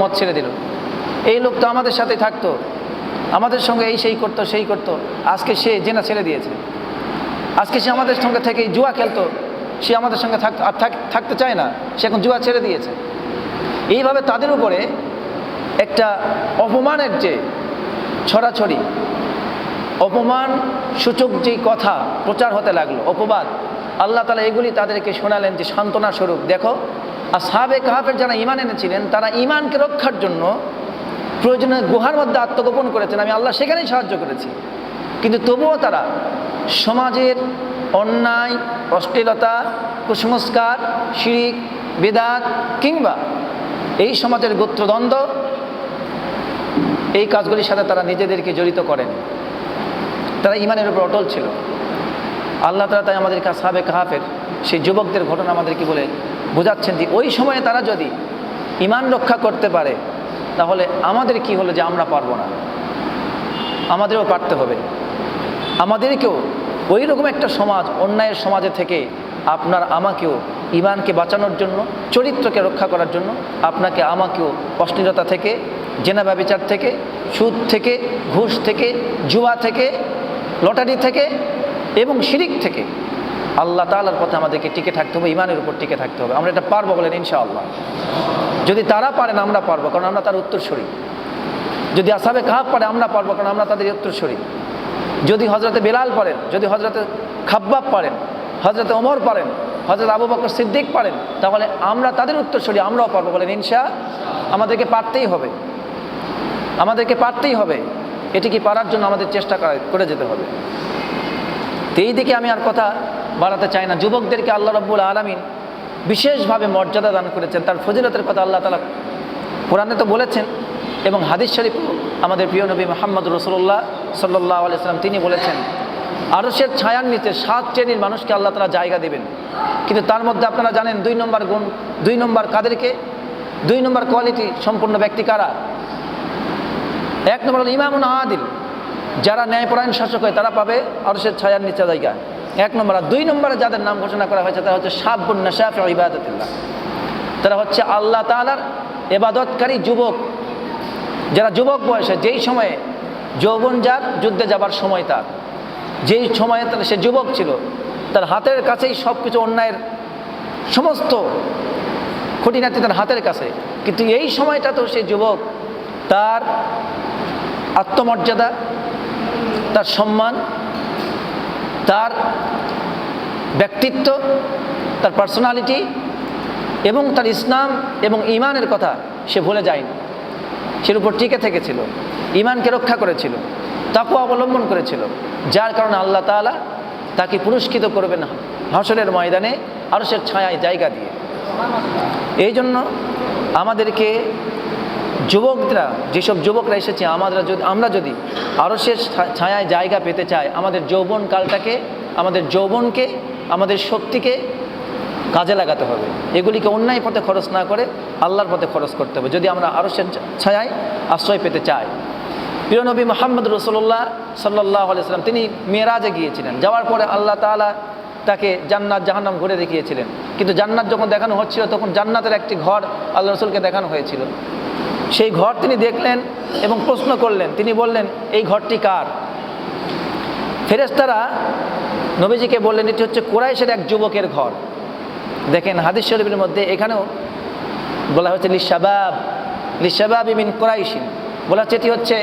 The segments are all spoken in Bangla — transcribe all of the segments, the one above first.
মদ ছেড়ে দিল। এই লোক তো আমাদের সাথে থাকতো, আমাদের সঙ্গে এই সেই করতো সেই করতো, আজকে সে জেনা ছেড়ে দিয়েছে। আজকে সে আমাদের সঙ্গে থেকে জুয়া খেলতো, সে আমাদের সঙ্গে থাকতে চায় না, সে এখন জুয়া ছেড়ে দিয়েছে। এইভাবে তাদের উপরে একটা অপমানের যে ছড়াছড়ি, অপমান সূচক যেই কথা প্রচার হতে লাগলো, অপবাদ, আল্লাহ তাআলা এগুলি তাদেরকে শোনালেন যে সান্ত্বনা স্বরূপ, দেখো আসহাবে কাহফের যারা ঈমান এনেছিলেন তারা ঈমানকে রক্ষার জন্য প্রয়োজনে গুহার মধ্যে আত্মগোপন করেছেন, আমি আল্লাহ সেখানেই সাহায্য করেছি। কিন্তু তবুও তারা সমাজের অন্যায়, অশ্লীলতা, কুসংস্কার, শিরিক, বিদআত কিংবা এই সমাজের গোত্রদ্বন্দ্ব, এই কাজগুলির সাথে তারা নিজেদেরকে জড়িত করেন। তারা ঈমানের উপর অটল ছিল। আল্লাহ তাআলা তাই আমাদেরকে আসহাবে কাহফের সেই যুবকদের ঘটনা আমাদেরকে বলে বোঝাচ্ছেন যে ওই সময়ে তারা যদি ঈমান রক্ষা করতে পারে তাহলে আমাদের কি হলো যে আমরা পারবো না? আমাদেরও পারতে হবে। আমাদেরকেও ওই রকম একটা সমাজ, অন্যায়ের সমাজে থেকে আপনার আমাকেও ঈমানকে বাঁচানোর জন্য, চরিত্রকে রক্ষা করার জন্য আপনাকে আমাকেও অশ্লীলতা থেকে, জেনা ব্যভিচার থেকে, সুদ থেকে, ঘুষ থেকে, জুয়া থেকে, লটারি থেকে এবং শিরিক থেকে আল্লাহ তাআলার পথে আমাদেরকে টিকে থাকতে হবে, ঈমানের উপর টিকে থাকতে হবে। আমরা এটা পারবো বলেন ইনশাআল্লাহ। যদি তারা পারেন আমরা পারবো, কারণ আমরা তার উত্তরসূরি। যদি আসহাবে কাহফ পারে আমরা পারবো, কারণ আমরা তাদের উত্তরসূরি। যদি হযরতে বেলাল পারেন, যদি হযরতে খাব্বাব পারেন, হযরতে ওমর পারেন, হযরত আবু বকর সিদ্দিক পারেন, তাহলে আমরা তাদের উত্তরসূরি, আমরাও পারবো বলেন ইনশাআল্লাহ। আমাদেরকে পারতেই হবে, আমাদেরকে পারতেই হবে। এটিকে পারার জন্য আমাদের চেষ্টা করে যেতে হবে। তো এই দিকে আমি আর কথা বাড়াতে চাই না। যুবকদেরকে আল্লাহ রাব্বুল আলামিন বিশেষভাবে মর্যাদা দান করেছেন, তার ফজিলতের কথা আল্লাহ তাআলা কোরআনে তো বলেছেন এবং হাদিস শরীফ আমাদের প্রিয় নবী মুহাম্মদ রাসূলুল্লাহ সাল্লাল্লাহু আলাইহি ওয়াসাল্লাম তিনি বলেছেন, আরশের ছায়ার নিচে 7 শ্রেণীর মানুষকে আল্লাহ তাআলা জায়গা দেবেন। কিন্তু তার মধ্যে আপনারা জানেন 2 নম্বর গুণ, 2 নম্বর কাদেরকে, 2 নম্বর কোয়ালিটি সম্পূর্ণ ব্যক্তি কারা? 1 নম্বর হলো ইমামুন আদিল, যারা ন্যায়পরায়ণ শাসক হয় তারা পাবে আরশের ছায়ার নিচে জায়গা, 1 নম্বর। আর 2 নম্বরে যাদের নাম ঘোষণা করা হয়েছে তারা হচ্ছে শাবুন নাশা ফি ইবাদাতিল্লাহ, তারা হচ্ছে আল্লাহ তাআলার ইবাদতকারী যুবক, যারা যুবক বয়সে, যেই সময়ে যৌবন যার, যুদ্ধে যাবার সময় তার, যেই সময়ে সে যুবক ছিল, তার হাতের কাছেই সব কিছু, অন্যায়ের সমস্ত খুঁটিনাটি তার হাতের কাছে, কিন্তু এই সময়টা তো সে যুবক, তার আত্মমর্যাদা, তার সম্মান, তার ব্যক্তিত্ব, তার পার্সোনালিটি এবং তার ইসলাম এবং ঈমানের কথা সে ভুলে যায়নি। সের উপর টিকে থেকেছিল, ঈমানকে রক্ষা করেছিল, তাকওয়া অবলম্বন করেছিল, যার কারণে আল্লাহ তাআলা তাকে পুরস্কৃত করবেন হাশরের ময়দানে আরশের ছায়ায় জায়গা দিয়ে। এই জন্য আমাদেরকে যুবকরা, যেসব যুবকরা এসেছে, আমরা যদি আরশের ছায়ায় জায়গা পেতে চাই, আমাদের যৌবনকালটাকে, আমাদের যৌবনকে, আমাদের শক্তিকে কাজে লাগাতে হবে। এগুলিকে অন্যায় পথে খরচ না করে আল্লাহর পথে খরচ করতে হবে, যদি আমরা আরশের ছায়ায় আশ্রয় পেতে চাই। প্রিয় নবী মুহাম্মদ রাসূলুল্লাহ সাল্লাল্লাহু আলাইহি ওয়াসাল্লাম তিনি মেরাজে গিয়েছিলেন। যাওয়ার পরে আল্লাহ তাআলা তাকে জান্নাত জাহান্নাম ঘুরে দেখিয়েছিলেন। কিন্তু জান্নাত যখন দেখানো হচ্ছিল তখন জান্নাতের একটি ঘর আল্লাহ রাসূলকে দেখানো হয়েছিল। সেই ঘর তিনি দেখলেন এবং প্রশ্ন করলেন। তিনি বললেন, এই ঘরটি কার? ফেরেশতারা নবীজিকে বললেন, এটি হচ্ছে কুরাইশের এক যুবকের ঘর। দেখেন হাদিস শরীফের মধ্যে এখানেও বলা হচ্ছে লিশাবাব মিন কুরাইশিন, বলা হচ্ছে এটি হচ্ছে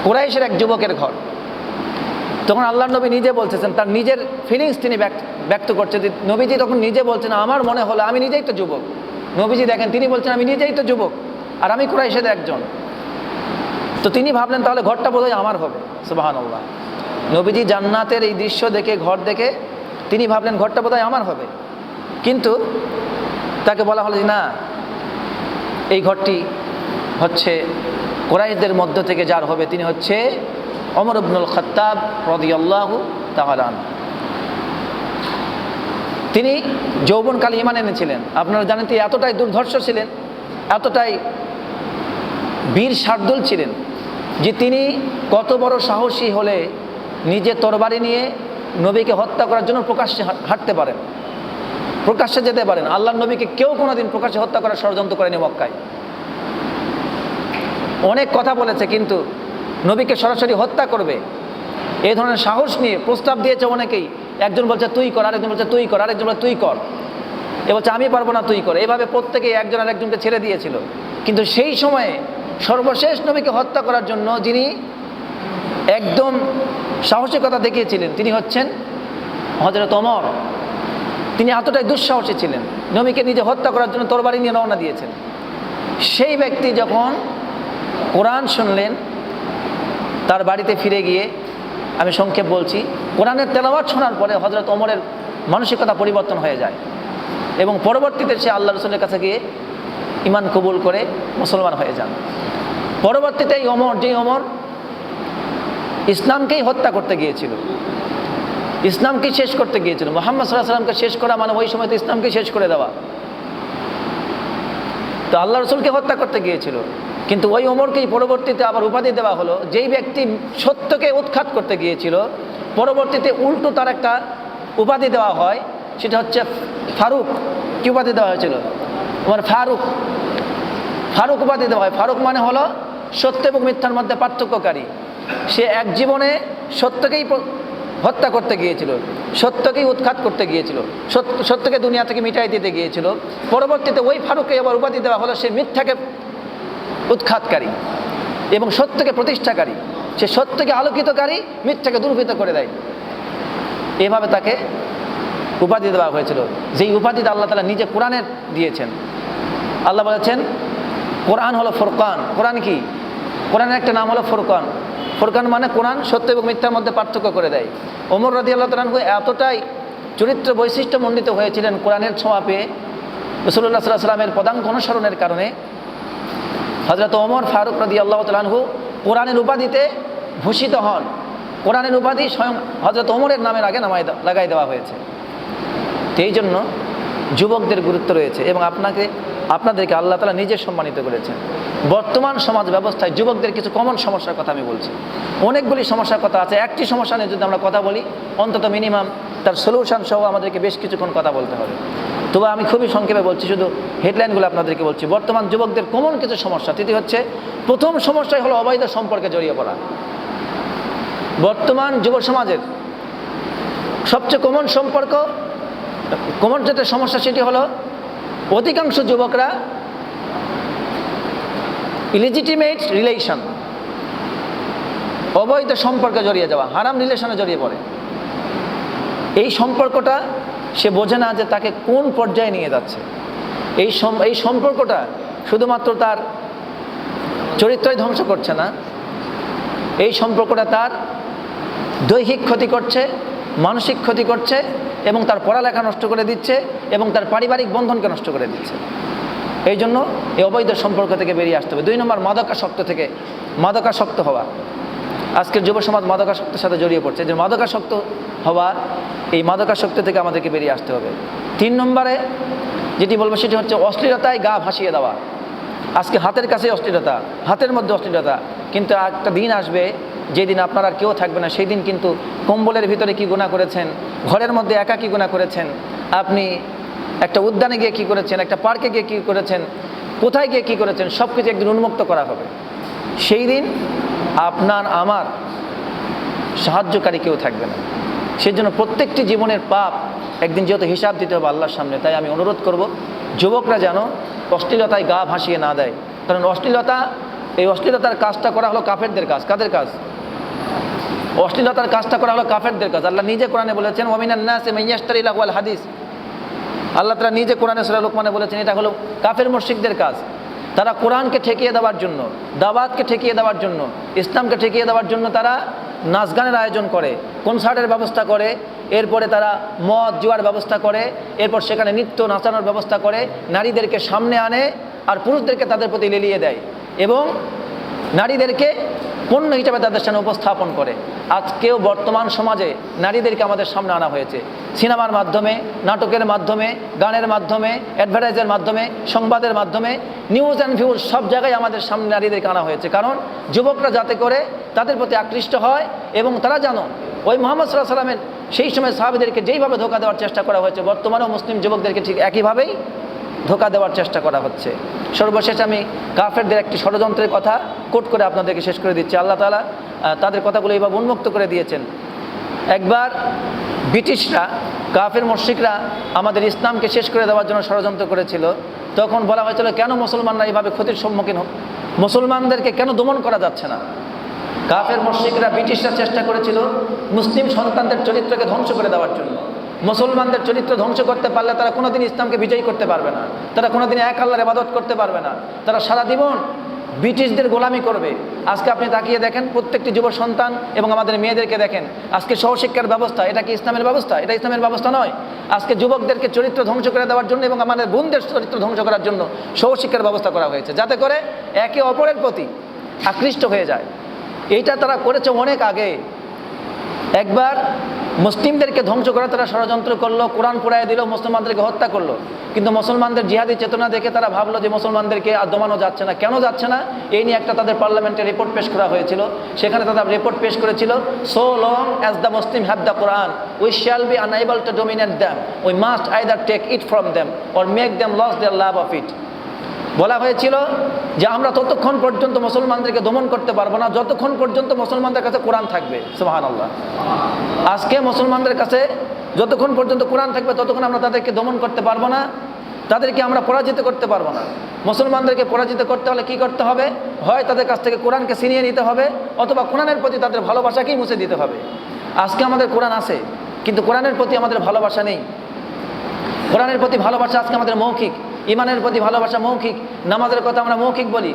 কুরাইশের এক যুবকের ঘর। তখন আল্লাহর নবী নিজে বলতেছেন, তার নিজের ফিলিংস তিনি ব্যক্ত করছেন। নবীজি তখন নিজে বলছেন, আমার মনে হলো আমি নিজেই তো যুবক। নবীজি দেখেন তিনি বলছেন, আমি নিজেই তো যুবক আর আমি কুরাইশের একজন। তো তিনি ভাবলেন তাহলে ঘরটা বোধহয় আমার হবে। সুবহানাল্লাহ। নবীজি জান্নাতের এই দৃশ্য দেখে, ঘর দেখে তিনি ভাবলেন ঘরটা বোধহয় আমার হবে। কিন্তু তাকে বলা হলো যে না, এই ঘরটি হচ্ছে কুরাইশদের মধ্য থেকে যার হবে তিনি হচ্ছে ওমর ইবনুল খাত্তাব রাদিয়াল্লাহু তাআলা আনহু। তিনি যৌবনকালে ঈমান এনেছিলেন। আপনারা জানেন তিনি এতটাই দুর্ধর্ষ ছিলেন, এতটাই বীর শার্দুল ছিলেন যে তিনি কত বড় সাহসী হলে নিজে তরবারি নিয়ে নবীকে হত্যা করার জন্য প্রকাশ্যে হাঁটতে পারেন, প্রকাশ্যে যেতে পারেন। আল্লাহর নবীকে কেউ কোনোদিন প্রকাশ্যে হত্যা করার ষড়যন্ত্র করেনি মক্কায়। অনেক কথা বলেছে, কিন্তু নবীকে সরাসরি হত্যা করবে এই ধরনের সাহস নিয়ে প্রস্তাব দিয়েছে অনেকেই। একজন বলছে তুই কর, আরেকজন বলছে তুই কর, আরেকজন বলছে তুই কর, এ বলছে আমি পারবো না তুই কর। এভাবে প্রত্যেকেই একজন আরেকজনকে ছেড়ে দিয়েছিল। কিন্তু সেই সময়ে সর্বশেষ নবীকে হত্যা করার জন্য যিনি একদম সাহসিকতা দেখিয়েছিলেন তিনি হচ্ছেন হযরত ওমর। তিনি এতটাই দুঃসাহসী ছিলেন, নবীকে নিজে হত্যা করার জন্য তরবারি নিয়ে রওনা দিয়েছেন। সেই ব্যক্তি যখন কোরআন শুনলেন, তার বাড়িতে ফিরে গিয়ে, আমি সংক্ষেপ বলছি, কোরআনের তেলাওয়াত শোনার পরে হযরত ওমরের মানসিকতা পরিবর্তন হয়ে যায় এবং পরবর্তীতে সে আল্লাহ রসুলের কাছে গিয়ে ঈমান কবুল করে মুসলমান হয়ে যান। পরবর্তীতে এই ওমর, যে ওমর ইসলামকেই হত্যা করতে গিয়েছিল, ইসলামকেই শেষ করতে গিয়েছিল, মুহাম্মদ সাল্লাল্লাহু আলাইহি ওয়াসাল্লামকে শেষ করা মানে ওই সময় তো ইসলামকে শেষ করে দেওয়া, তো আল্লাহ রসুলকে হত্যা করতে গিয়েছিল। কিন্তু ওই ওমরকেই পরবর্তীতে আবার উপাধি দেওয়া হলো। যেই ব্যক্তি সত্যকে উৎখাত করতে গিয়েছিল, পরবর্তীতে উল্টো তার একটা উপাধি দেওয়া হয়, সেটা হচ্ছে ফারুক। কি উপাধি দেওয়া হয়েছিল? ওমর ফারুক, ফারুক উপাধি দেওয়া হয়। ফারুক মানে হলো সত্য এবং মিথ্যার মধ্যে পার্থক্যকারী। সে এক জীবনে সত্যকেই হত্যা করতে গিয়েছিল, সত্যকেই উৎখাত করতে গিয়েছিল, সত্যকে দুনিয়া থেকে মিটাই দিতে গিয়েছিল। পরবর্তীতে ওই ফারুককে আবার উপাধি দেওয়া হলো সে মিথ্যাকে উৎখাতকারী এবং সত্যকে প্রতিষ্ঠাকারী। সে সত্যকে আলোকিতকারী, মিথ্যাকে দুর্বৃত করে দেয়। এভাবে তাকে উপাধি দেওয়া হয়েছিল, যেই উপাধিটা আল্লাহ তাআলা নিজে কোরআনের দিয়েছেন। আল্লাহ বলেছেন কোরআন হলো ফুরকান। কোরআন কি? কোরআনের একটা নাম হলো ফুরকান। ফুরকান মানে কোরআন সত্য এবং মিথ্যার মধ্যে পার্থক্য করে দেয়। ওমর রাদিয়াল্লাহু তাআলা আনহু এতটাই চরিত্র বৈশিষ্ট্য মণ্ডিত হয়েছিলেন কোরআনের ছোঁয়া পেয়ে, রাসূলুল্লাহ সাল্লাল্লাহু আলাইহি ওয়াসাল্লামের পদাঙ্ক অনুসরণের কারণে। হযরত ওমর ফারুক রাদিয়াল্লাহু তাআলা আনহু কোরআনের উপাধিতে ভূষিত হন। কোরআনের উপাধি স্বয়ং হযরত ওমরের নামের আগে লাগাই দেওয়া হয়েছে। এই জন্য যুবকদের গুরুত্ব রয়েছে এবং আপনাদেরকে আল্লাহ তাআলা নিজে সম্মানিত করেছেন। বর্তমান সমাজ ব্যবস্থায় যুবকদের কিছু কমন সমস্যার কথা আমি বলছি। অনেকগুলি সমস্যার কথা আছে, একটি সমস্যা নিয়ে যদি আমরা কথা বলি, অন্তত মিনিমাম তার সলিউশন সহ আমাদেরকে বেশ কিছুক্ষণ কথা বলতে হবে। তবে আমি খুবই সংক্ষেপে বলছি, শুধু হেডলাইনগুলো আপনাদেরকে বলছি। বর্তমান যুবকদের কমন কিছু সমস্যা। তৃতীয় হচ্ছে, প্রথম সমস্যাই হলো অবৈধ সম্পর্কে জড়িয়ে পড়া। বর্তমান যুব সমাজের সবচেয়ে কমন যেটা সমস্যা, সেটি হলো অধিকাংশ যুবকরা ইলিজিটিমেট রিলেশন, অবৈধ সম্পর্কে জড়িয়ে যাওয়া, হারাম রিলেশনে জড়িয়ে পড়ে। এই সম্পর্কটা সে বোঝে না যে তাকে কোন পর্যায়ে নিয়ে যাচ্ছে। এই সম্পর্কটা শুধুমাত্র তার চরিত্রই ধ্বংস করছে না, এই সম্পর্কটা তার দৈহিক ক্ষতি করছে, মানসিক ক্ষতি করছে এবং তার পড়ালেখা নষ্ট করে দিচ্ছে এবং তার পারিবারিক বন্ধনকে নষ্ট করে দিচ্ছে। এই জন্য এই অবৈধ সম্পর্ক থেকে বেরিয়ে আসতে হবে। 2 নম্বর, মাদকাসক্ত হওয়া। আজকের যুব সমাজ মাদকাসক্তের সাথে জড়িয়ে পড়ছে। যে মাদকাসক্ত হওয়া, এই মাদকাসক্ত থেকে আমাদেরকে বেরিয়ে আসতে হবে। 3 নম্বরে যেটি বলবো সেটি হচ্ছে অশ্লীলতায় গা ভাসিয়ে দেওয়া। আজকে হাতের কাছে অশ্লীলতা, হাতের মধ্যে অশ্লীলতা, কিন্তু একটা দিন আসবে যেদিন আপনার আর কেউ থাকবে না। সেই দিন কিন্তু কম্বলের ভিতরে কি গুনাহ করেছেন, ঘরের মধ্যে একা কি গুনাহ করেছেন, আপনি একটা উদ্যানে গিয়ে কি করেছেন, একটা পার্কে গিয়ে কি করেছেন, কোথায় গিয়ে কি করেছেন, সব কিছু একদিন উন্মুক্ত করা হবে। সেই দিন আপনার আমার সাহায্যকারী কেউ থাকবে না। সেই জন্য প্রত্যেকটি জীবনের পাপ একদিন যেহেতু হিসাব দিতে হবে আল্লাহর সামনে, তাই আমি অনুরোধ করব যুবকরা যেন অশ্লীলতায় গা ভাসিয়ে না দেয়। কারণ এই অশ্লীলতার কাজটা করা হলো কাফেরদের কাজ। কাদের কাজ? অশ্লীলতার কাজটা করা হলো কাফেরদের কাজ। আল্লাহ নিজে কোরআনে বলেছেন ওয়ামিনান নাসি মান ইয়াশতারি লাহওয়াল হাদিস। আল্লাহ তাআলা নিজে কোরআনে সূরা লুকমানে বলেছেন এটা হলো কাফের মুশরিকদের কাজ। তারা কোরআনকে ঠেকিয়ে দেওয়ার জন্য, দাওয়াতকে ঠেকিয়ে দেওয়ার জন্য, ইসলামকে ঠেকিয়ে দেওয়ার জন্য তারা নাচ গানের আয়োজন করে, কনসার্টের ব্যবস্থা করে, এরপরে তারা মদ জুয়ার ব্যবস্থা করে, এরপর সেখানে নৃত্য নাচানোর ব্যবস্থা করে, নারীদেরকে সামনে আনে আর পুরুষদেরকে তাদের প্রতি লেলিয়ে দেয় এবং নারীদেরকে পণ্য হিসেবে তাদের সামনে উপস্থাপন করে। আজকেও বর্তমান সমাজে নারীদেরকে আমাদের সামনে আনা হয়েছে সিনেমার মাধ্যমে, নাটকের মাধ্যমে, গানের মাধ্যমে, অ্যাডভার্টাইজের মাধ্যমে, সংবাদের মাধ্যমে, নিউজ অ্যান্ড ভিউজ, সব জায়গায় আমাদের সামনে নারীদেরকে আনা হয়েছে। কারণ যুবকরা যাতে করে তাদের প্রতি আকৃষ্ট হয় এবং তারা জানো ওই মুহাম্মদ সাল্লাল্লাহু আলাইহি ওয়াসাল্লামের সেই সময় সাহাবীদেরকে যেইভাবে ধোঁকা দেওয়ার চেষ্টা করা হয়েছে, বর্তমানেও মুসলিম যুবকদেরকে ঠিক একইভাবেই ধোঁকা দেওয়ার চেষ্টা করা হচ্ছে। সর্বশেষ আমি কাফেরদের একটি ষড়যন্ত্রের কথা কোট করে আপনাদেরকে শেষ করে দিচ্ছি। আল্লাহ তাআলা তাদের কথাগুলো এইভাবে উন্মুক্ত করে দিয়েছেন। একবার ব্রিটিশরা, কাফের মুশরিকরা আমাদের ইসলামকে শেষ করে দেওয়ার জন্য ষড়যন্ত্র করেছিল। তখন বলা হয়েছিল কেন মুসলমানরা এইভাবে ক্ষতির সম্মুখীন হোক, মুসলমানদেরকে কেন দমন করা যাচ্ছে না। কাফের মুশরিকরা, ব্রিটিশরা চেষ্টা করেছিল মুসলিম সন্তানদের চরিত্রকে ধ্বংস করে দেওয়ার জন্য। মুসলমানদের চরিত্র ধ্বংস করতে পারলে তারা কোনোদিন ইসলামকে বিজয়ী করতে পারবে না, তারা কোনোদিন এক আল্লাহর ইবাদত করতে পারবে না, তারা সারা জীবন ব্রিটিশদের গোলামি করবে। আজকে আপনি তাকিয়ে দেখেন প্রত্যেকটি যুব সন্তান এবং আমাদের মেয়েদেরকে দেখেন, আজকে সহশিক্ষার ব্যবস্থা, এটা কি ইসলামের ব্যবস্থা? এটা ইসলামের ব্যবস্থা নয়। আজকে যুবকদেরকে চরিত্র ধ্বংস করে দেওয়ার জন্য এবং আমাদের বোনদের চরিত্র ধ্বংস করার জন্য সহশিক্ষার ব্যবস্থা করা হয়েছে, যাতে করে একে অপরের প্রতি আকৃষ্ট হয়ে যায়। এইটা তারা করেছে অনেক আগে। একবার মুসলিমদেরকে ধ্বংস করে তারা ষড়যন্ত্র করলো, কোরআন পড়ায় দিল, মুসলমানদেরকে হত্যা করলো। কিন্তু মুসলমানদের জিহাদি চেতনা দেখে তারা ভাবলো যে মুসলমানদেরকে আর দমানো যাচ্ছে না। কেন যাচ্ছে না? এই নিয়ে একটা তাদের পার্লামেন্টে রিপোর্ট পেশ করা হয়েছিল। সেখানে তারা রিপোর্ট পেশ করেছিল, so long as the Muslim have the Quran we shall be unable to dominate them, we must either take it from them or make them lose their love of it. বলা হয়েছিল যে আমরা ততক্ষণ পর্যন্ত মুসলমানদেরকে দমন করতে পারবো না যতক্ষণ পর্যন্ত মুসলমানদের কাছে কোরআন থাকবে। সুবহানাল্লাহ। আজকে মুসলমানদের কাছে যতক্ষণ পর্যন্ত কোরআন থাকবে ততক্ষণ আমরা তাদেরকে দমন করতে পারবো না, তাদেরকে আমরা পরাজিত করতে পারবো না। মুসলমানদেরকে পরাজিত করতে হলে কি করতে হবে? হয় তাদের কাছ থেকে কোরআনকে ছিনিয়ে নিতে হবে, অথবা কোরআনের প্রতি তাদের ভালোবাসাকেই মুছে দিতে হবে। আজকে আমাদের কোরআন আছে, কিন্তু কোরআনের প্রতি আমাদের ভালোবাসা নেই। কোরআনের প্রতি ভালোবাসা আজকে আমাদের মৌখিক, ইমানের প্রতি ভালোবাসা মৌখিক, নামাজের কথা আমরা মৌখিক বলি,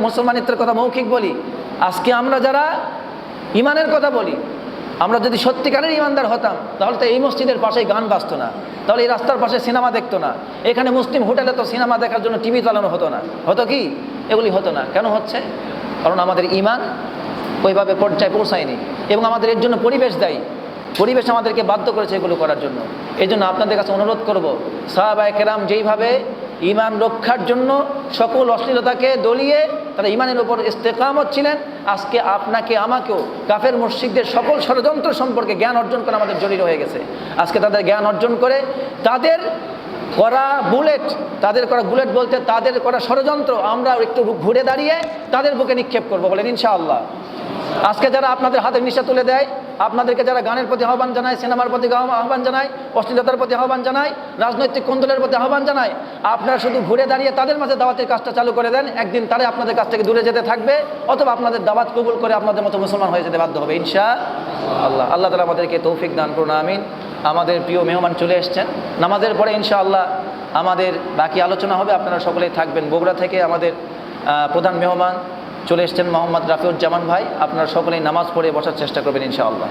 মুসলমানিত্বের কথা মৌখিক বলি। আজকে আমরা যারা ইমানের কথা বলি, আমরা যদি সত্যিকারের ইমানদার হতাম তাহলে তো এই মসজিদের পাশেই গান বাজতো না, তাহলে এই রাস্তার পাশে সিনেমা দেখতো না, এখানে মুসলিম হোটেলে তো সিনেমা দেখার জন্য টিভি চালানো হতো না। হতো কি? এগুলি হতো না। কেন হচ্ছে? কারণ আমাদের ইমান ওইভাবে পর্যায়ে পৌঁছায়নি এবং আমাদের এর জন্য পরিবেশ দায়ী। পরিবেশ আমাদেরকে বাধ্য করেছে এগুলো করার জন্য। এই জন্য আপনাদের কাছে অনুরোধ করব, সাহাবায়ে কেরাম যেইভাবে ইমান রক্ষার জন্য সকল অশ্লীলতাকে দলিয়ে তারা ইমানের উপর ইস্তেকামত ছিলেন, আজকে আপনাকে আমাকেও কাফের মুশরিকদের সকল ষড়যন্ত্র সম্পর্কে জ্ঞান অর্জন করা আমাদের জরুরি হয়ে গেছে। আজকে তাদের জ্ঞান অর্জন করে তাদের করা বুলেট বলতে তাদের করা ষড়যন্ত্র আমরা একটু ঘুরে দাঁড়িয়ে তাদের বুকে নিক্ষেপ করবো, বলেন ইনশাআল্লাহ। আজকে যারা আপনাদের হাতের নিশা তুলে দেয়, আপনাদেরকে যারা গানের প্রতি আহ্বান জানায়, সিনেমার প্রতি আহ্বান জানায়, অশ্লীলতার প্রতি আহ্বান জানায়, রাজনৈতিক কোন্দলের প্রতি আহ্বান জানায়, আপনারা শুধু ঘুরে দাঁড়িয়ে তাদের মাঝে দাওয়াতের কাজটা চালু করে দেন, একদিন তারাই আপনাদের কাছ থেকে দূরে যেতে থাকবে, অথবা আপনাদের দাওয়াত কবুল করে আপনাদের মতো মুসলমান হয়ে যেতে বাধ্য হবে ইনশাআল্লাহ। আল্লাহ তাআলা আমাদেরকে তৌফিক দান করুন, আমিন। আমাদের প্রিয় মেহমান চলে এসেছেন, নামাজের পরে ইনশাআল্লাহ আমাদের বাকি আলোচনা হবে, আপনারা সকলেই থাকবেন। বগুড়া থেকে আমাদের প্রধান মেহমান চলে এসেছেন মোহাম্মদ রাফিউজ্জামান ভাই, আপনারা সকলেই নামাজ পড়ে বসার চেষ্টা করবেন ইনশাআল্লাহ।